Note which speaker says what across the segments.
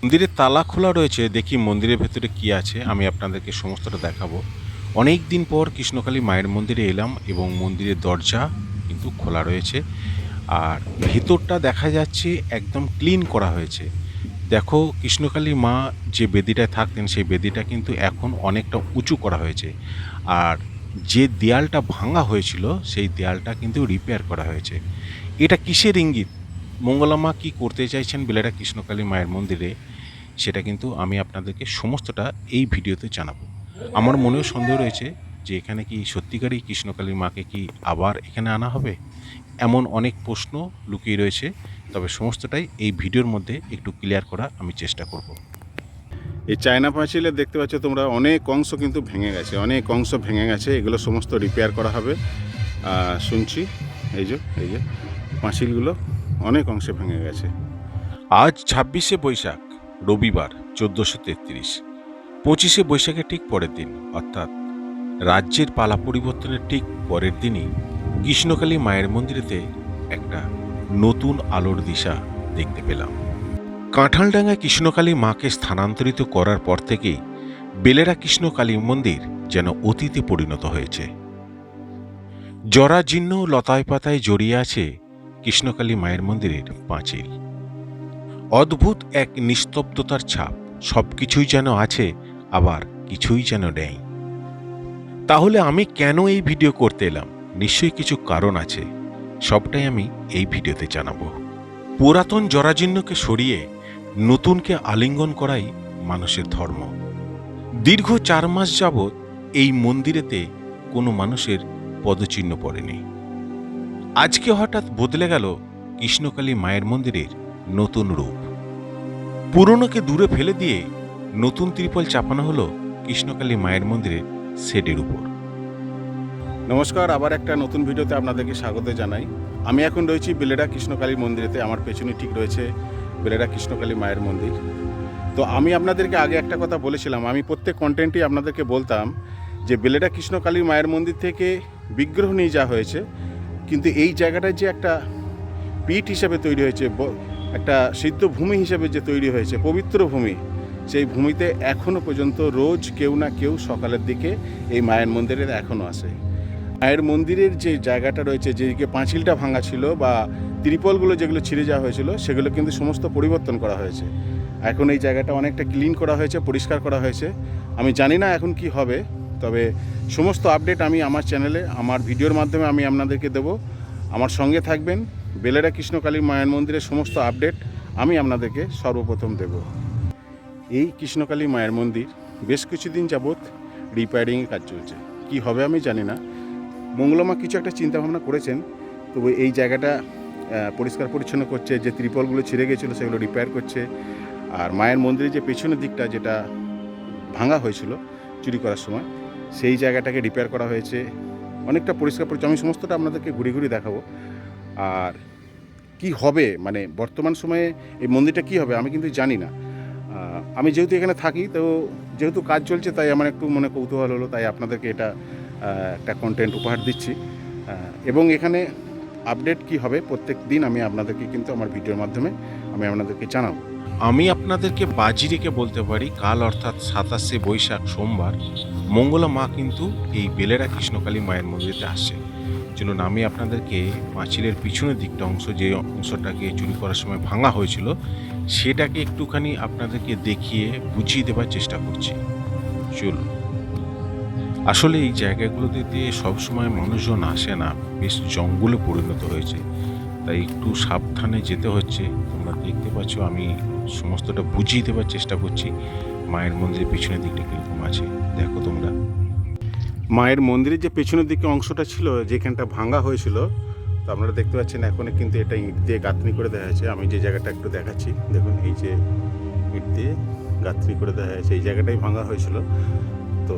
Speaker 1: মন্দিরের তালা খোলা রয়েছে, দেখি মন্দিরের ভেতরে কি আছে। আমি আপনাদেরকে সমস্তটা দেখাবো। অনেক দিন পর কৃষ্ণকালী মায়ের মন্দিরে এলাম এবং মন্দিরের দরজা কিন্তু খোলা রয়েছে। আর ভেতরটা দেখা যাচ্ছে একদম ক্লিন করা হয়েছে। দেখো, কৃষ্ণকালী মা যে বেদিটায় থাকতেন সেই বেদিটা কিন্তু এখন অনেকটা উঁচু করা হয়েছে। আর যে দেয়ালটা ভাঙা হয়েছিল সেই দেয়ালটা কিন্তু রিপেয়ার করা হয়েছে। এটা কিসের ইঙ্গিত? মঙ্গলা মা কী করতে চাইছেন বেলেরা কৃষ্ণকালী মায়ের মন্দিরে, সেটা কিন্তু আমি আপনাদেরকে সমস্তটা এই ভিডিওতে জানাবো। আমার মনেও সন্দেহ রয়েছে যে এখানে কি সত্যিকারই কৃষ্ণকালী মাকে কি আবার এখানে আনা হবে, এমন অনেক প্রশ্ন লুকিয়ে রয়েছে। তবে সমস্তটাই এই ভিডিওর মধ্যে একটু ক্লিয়ার করা আমি চেষ্টা করব।
Speaker 2: এই চায়না পাঁচিলে দেখতে পাচ্ছ তোমরা, অনেক অংশ কিন্তু ভেঙে গেছে, অনেক অংশ ভেঙে গেছে। এগুলো সমস্ত রিপেয়ার করা হবে শুনছি। এই যে পাঁচিলগুলো অনেক অংশে ভেঙে গেছে।
Speaker 1: আজ 26শে বৈশাখ, রবিবার, 1433। 25শে বৈশাখের ঠিক পরের দিন, অর্থাৎ রাজ্যের পালা পরিবর্তনের ঠিক পরের দিনই কৃষ্ণকালী মায়ের মন্দিরেতে একটা নতুন আলোর দিশা দেখতে পেলাম। কাঁঠালডাঙ্গায় কৃষ্ণকালী মাকে স্থানান্তরিত করার পর থেকেই বেলেরা কৃষ্ণকালী মন্দির যেন অতীতে পরিণত হয়েছে। জরাজীর্ণ লতায় পাতায় জড়িয়ে আছে কৃষ্ণকালী মায়ের মন্দিরের পাঁচিল। অদ্ভুত এক নিস্তব্ধতার ছাপ। সব কিছুই যেন আছে, আবার কিছুই যেন নেই। তাহলে আমি কেন এই ভিডিও করতে এলাম? নিশ্চয়ই কিছু কারণ আছে, সবটাই আমি এই ভিডিওতে জানাবো। পুরাতন জরাজীর্ণকে সরিয়ে নতুনকে আলিঙ্গন করাই মানুষের ধর্ম। দীর্ঘ 4 মাস যাবৎ এই মন্দিরেতে কোনো মানুষের পদচিহ্ন পড়েনি। আজকে হঠাৎ বদলে গেল কৃষ্ণকালী মায়ের মন্দিরের নতুন রূপ। পুরনোকে দূরে ফেলে দিয়ে নতুন ত্রিপল চাপানো হলো কৃষ্ণকালী মায়ের মন্দিরের শেডের উপর।
Speaker 2: নমস্কার, আবার একটা নতুন ভিডিওতে আপনাদেরকে স্বাগত জানাই। আমি এখন রয়েছি বেলেরা কৃষ্ণকালী মন্দিরেতে। আমার পেছনে ঠিক রয়েছে বেলেরা কৃষ্ণকালী মায়ের মন্দির। তো আমি আপনাদেরকে আগে একটা কথা বলেছিলাম, আমি প্রত্যেক কন্টেন্টেই আপনাদেরকে বলতাম যে বেলেরা কৃষ্ণকালী মায়ের মন্দির থেকে বিগ্রহ নিয়ে যাওয়া হয়েছে, কিন্তু এই জায়গাটায় যে একটা পীঠ হিসেবে তৈরি হয়েছে, একটা সিদ্ধ ভূমি হিসেবে যে তৈরি হয়েছে, পবিত্র ভূমি, সেই ভূমিতে এখনও পর্যন্ত রোজ কেউ না কেউ সকালের দিকে এই মায়ের মন্দিরে এখনও আসে। মায়ের মন্দিরের যে জায়গাটা রয়েছে, যেদিকে পাঁচিলটা ভাঙা ছিল বা ত্রিপলগুলো যেগুলো ছিঁড়ে যাওয়া হয়েছিল, সেগুলো কিন্তু সমস্ত পরিবর্তন করা হয়েছে। এখন এই জায়গাটা অনেকটা ক্লিন করা হয়েছে, পরিষ্কার করা হয়েছে। আমি জানি না এখন কি হবে, তবে সমস্ত আপডেট আমি আমার চ্যানেলে, আমার ভিডিওর মাধ্যমে আমি আপনাদেরকে দেবো। আমার সঙ্গে থাকবেন। বেলেরা কৃষ্ণকালী মায়ের মন্দিরের সমস্ত আপডেট আমি আপনাদেরকে সর্বপ্রথম দেব। এই কৃষ্ণকালী মায়ের মন্দির বেশ কিছুদিন যাবৎ রিপেয়ারিংয়ের কাজ চলছে। কি হবে আমি জানি না। মঙ্গলমা কিছু একটা চিন্তাভাবনা করেছেন, তবে এই জায়গাটা পরিষ্কার পরিচ্ছন্ন করছে, যে ত্রিপলগুলো ছিঁড়ে গেছিলো সেগুলো রিপেয়ার করছে। আর মায়ের মন্দিরের যে পেছনের দিকটা যেটা ভাঙা হয়েছিল চুরি করার সময়, সেই জায়গাটাকে রিপেয়ার করা হয়েছে, অনেকটা পরিষ্কার পরিচ্ছন্ন। আমি সমস্তটা আপনাদেরকে ঘুরে ঘুরে দেখাবো। আর কি হবে, মানে বর্তমান সময়ে এই মন্দিরটা কি হবে আমি কিন্তু জানি না। আমি যেহেতু এখানে থাকি, তো যেহেতু কাজ চলছে, তাই আমার একটু মনে কৌতূহল হলো, তাই আপনাদেরকে এটা একটা কন্টেন্ট উপহার দিচ্ছি। এবং এখানে আপডেট কি হবে প্রত্যেক দিন আমি আপনাদেরকে কিন্তু আমার ভিডিওর মাধ্যমে আমি আপনাদেরকে জানাবো।
Speaker 1: আমি আপনাদেরকে বাজি রেখে বলতে পারি, কাল অর্থাৎ 27শে বৈশাখ সোমবার মঙ্গলা মা কিন্তু এই বেলেরা কৃষ্ণকালী মায়ের মন্দিরেতে আসছে। চলুন আমি আপনাদেরকে পাঁচিলের পিছনের দিকটা অংশ, যে অংশটাকে চুরি করার সময় ভাঙা হয়েছিল, সেটাকে একটুখানি আপনাদেরকে দেখিয়ে বুঝিয়ে দেওয়ার চেষ্টা করছি। চলুন। আসলে এই জায়গাগুলোতে সবসময় মানুষজন আসে না, বেশ জঙ্গলে পরিণত হয়েছে, তাই একটু সাবধানে যেতে হচ্ছে। তোমরা দেখতে পাচ্ছ, আমি সমস্তটা বুঝিয়ে দেওয়ার চেষ্টা করছি। মায়ের মন্দিরের পেছনের দিকটা কীরকম আছে দেখো তোমরা।
Speaker 2: মায়ের মন্দিরের যে পেছনের দিকে অংশটা ছিল, যেখানটা ভাঙা হয়েছিল, তো আপনারা দেখতে পাচ্ছেন এখন কিন্তু এটা ইট দিয়ে গাঁথনি করে দেওয়া হয়েছে। আমি যে জায়গাটা একটু দেখাচ্ছি, দেখুন, এই যে ইট দিয়ে গাঁথনি করে দেওয়া হয়েছে, এই জায়গাটাই ভাঙা হয়েছিল। তো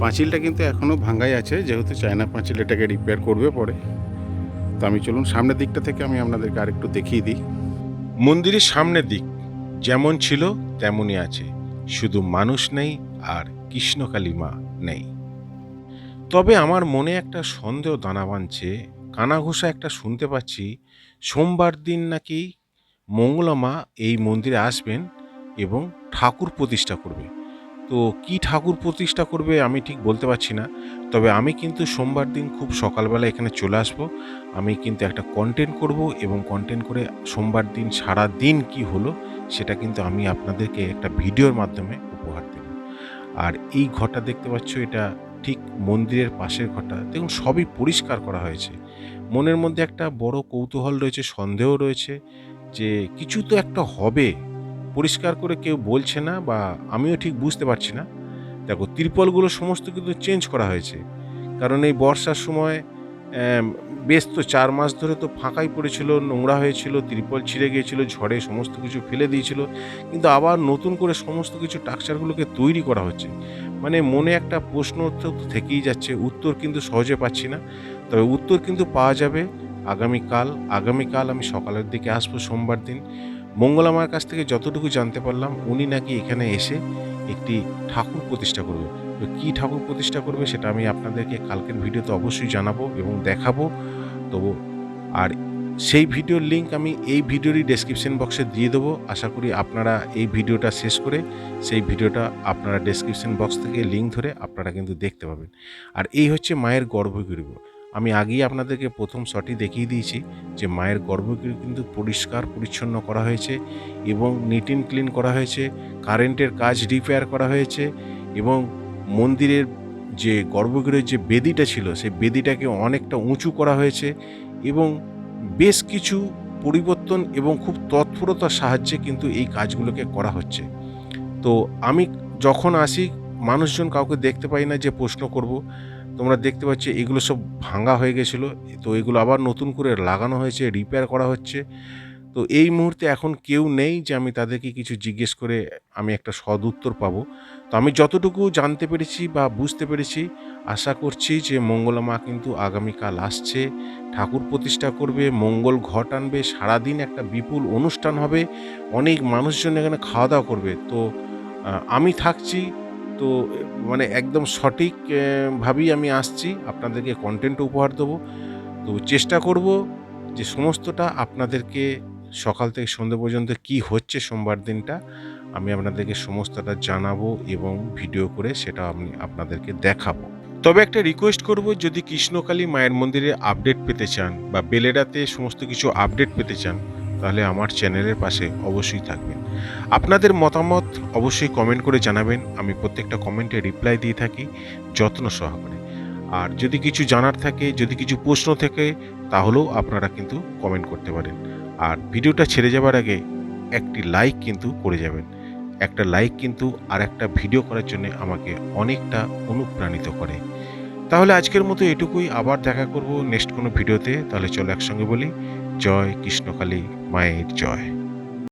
Speaker 2: পাঁচিলটা কিন্তু এখনও ভাঙাই আছে, যেহেতু চায়না পাঁচিল, এটাকে রিপেয়ার করবে পরে। তো আমি চলুন সামনের দিকটা থেকে আমি আপনাদেরকে আরেকটু দেখিয়ে দিই।
Speaker 1: মন্দিরের সামনের দিক যেমন ছিল তেমনই আছে, শুধু মানুষ নেই আর কৃষ্ণকালী মা নেই। তবে আমার মনে একটা সন্দেহ দানা বাঁধছে, কানাঘোষা একটা শুনতে পাচ্ছি সোমবার দিন নাকি মঙ্গলা মা এই মন্দিরে আসবেন এবং ঠাকুর প্রতিষ্ঠা করবে। তো কি ঠাকুর প্রতিষ্ঠা করবে আমি ঠিক বলতে পারছি না, তবে আমি কিন্তু সোমবার দিন খুব সকালবেলা এখানে চলে আসব। আমি কিন্তু একটা কন্টেন্ট করব এবং কন্টেন্ট করে সোমবার দিন সারা দিন কি হলো সেটা কিন্তু আমি আপনাদেরকে একটা ভিডিওর মাধ্যমে উপহার দেব। আর এই ঘরটা দেখতে পাচ্ছ, এটা ঠিক মন্দিরের পাশের ঘরটা। দেখুন সবই পরিষ্কার করা হয়েছে। মনের মধ্যে একটা বড় কৌতূহল রয়েছে, সন্দেহ রয়েছে যে কিছু তো একটা হবে। পরিষ্কার করে কেউ বলছে না বা আমিও ঠিক বুঝতে পারছি না। দেখো তিরপলগুলো সমস্ত কিন্তু চেঞ্জ করা হয়েছে, কারণ এই বর্ষার সময় বেশ তো 4 মাস ধরে তো ফাঁকাই পড়েছিল, নোংরা হয়েছিল, তিরপল ছিঁড়ে গিয়েছিল, ঝড়ে সমস্ত কিছু ফেলে দিয়েছিল। কিন্তু আবার নতুন করে সমস্ত কিছু স্ট্রাকচারগুলোকে তৈরি করা হচ্ছে। মানে মনে একটা প্রশ্ন তো থেকেই যাচ্ছে, উত্তর কিন্তু সহজে পাচ্ছি না। তবে উত্তর কিন্তু পাওয়া যাবে আগামীকাল। আগামীকাল আমি সকালের দিকে আসবো সোমবার দিন। মঙ্গলা মার কাছ থেকে যতটুকু জানতে পারলাম, উনি নাকি এখানে এসে একটি ঠাকুর প্রতিষ্ঠা করবে। তো কী ঠাকুর প্রতিষ্ঠা করবে সেটা আমি আপনাদেরকে কালকের ভিডিওতে অবশ্যই জানাবো এবং দেখাবো। তো আর সেই ভিডিওর লিঙ্ক আমি এই ভিডিওরই ডেসক্রিপশন বক্সে দিয়ে দেবো। আশা করি আপনারা এই ভিডিওটা শেষ করে সেই ভিডিওটা আপনারা ডেসক্রিপশন বক্স থেকে লিঙ্ক ধরে আপনারা কিন্তু দেখতে পাবেন। আর এই হচ্ছে মায়ের গর্ভগৃহ। আমি আগেই আপনাদেরকে প্রথম শটই দেখিয়ে দিয়েছি যে মায়ের গর্ভগৃহ কিন্তু পরিষ্কার পরিচ্ছন্ন করা হয়েছে এবং নিট অ্যান্ড ক্লিন করা হয়েছে। কারেন্টের কাজ রিপেয়ার করা হয়েছে এবং মন্দিরের যে গর্ভগৃহের যে বেদিটা ছিল সেই বেদিটাকে অনেকটা উঁচু করা হয়েছে এবং বেশ কিছু পরিবর্তন এবং খুব তৎপরতার সাহায্যে কিন্তু এই কাজগুলোকে করা হচ্ছে। তো আমি যখন আসি মানুষজন কাউকে দেখতে পাই না যে প্রশ্ন করব। তোমরা দেখতে পাচ্ছ এগুলো সব ভাঙা হয়ে গেছিলো, তো এগুলো আবার নতুন করে লাগানো হয়েছে, রিপেয়ার করা হচ্ছে। তো এই মুহূর্তে এখন কেউ নেই যে আমি তাদেরকে কিছু জিজ্ঞেস করে আমি একটা সদুত্তর পাবো। তো আমি যতটুকু জানতে পেরেছি বা বুঝতে পেরেছি, আশা করছি যে মঙ্গলা মা কিন্তু আগামীকাল আসছে, ঠাকুর প্রতিষ্ঠা করবে, মঙ্গল ঘট আনবে, সারাদিন একটা বিপুল অনুষ্ঠান হবে, অনেক মানুষজন এখানে খাওয়া দাওয়া করবে। তো আমি থাকছি। তো মানে একদম সঠিক ভাবেই আমি আসছি, আপনাদেরকে কন্টেন্ট উপহার দেবো। তো চেষ্টা করব যে সমস্তটা আপনাদেরকে সকাল থেকে সন্ধ্যে পর্যন্ত কি হচ্ছে সোমবার দিনটা আমি আপনাদেরকে সমস্তটা জানাবো এবং ভিডিও করে সেটা আমি আপনাদেরকে দেখাবো। তবে একটা রিকোয়েস্ট করব, যদি কৃষ্ণকালী মায়ের মন্দিরে আপডেট পেতে চান বা বেলেডাতে সমস্ত কিছু আপডেট পেতে চান, তাহলে আমার চ্যানেলের পাশে অবশ্যই থাকবেন। আপনাদের মতামত অবশ্যই কমেন্ট করে জানাবেন। আমি প্রত্যেকটা কমেন্টে রিপ্লাই দিয়ে থাকি যত্ন সহকারে। আর যদি কিছু জানার থাকে, যদি কিছু প্রশ্ন থাকে, তাহলেও আপনারা কিন্তু কমেন্ট করতে পারেন। আর ভিডিওটা ছেড়ে যাবার আগে একটি লাইক কিন্তু করে যাবেন। একটা লাইক কিন্তু আর একটা ভিডিও করার জন্য আমাকে অনেকটা অনুপ্রাণিত করে। তাহলে আজকের মতো এটুকুই, আবার দেখা করব নেক্সট কোনো ভিডিওতে। তাহলে চলো একসঙ্গে বলি, জয় কৃষ্ণকালী মায়ের জয়।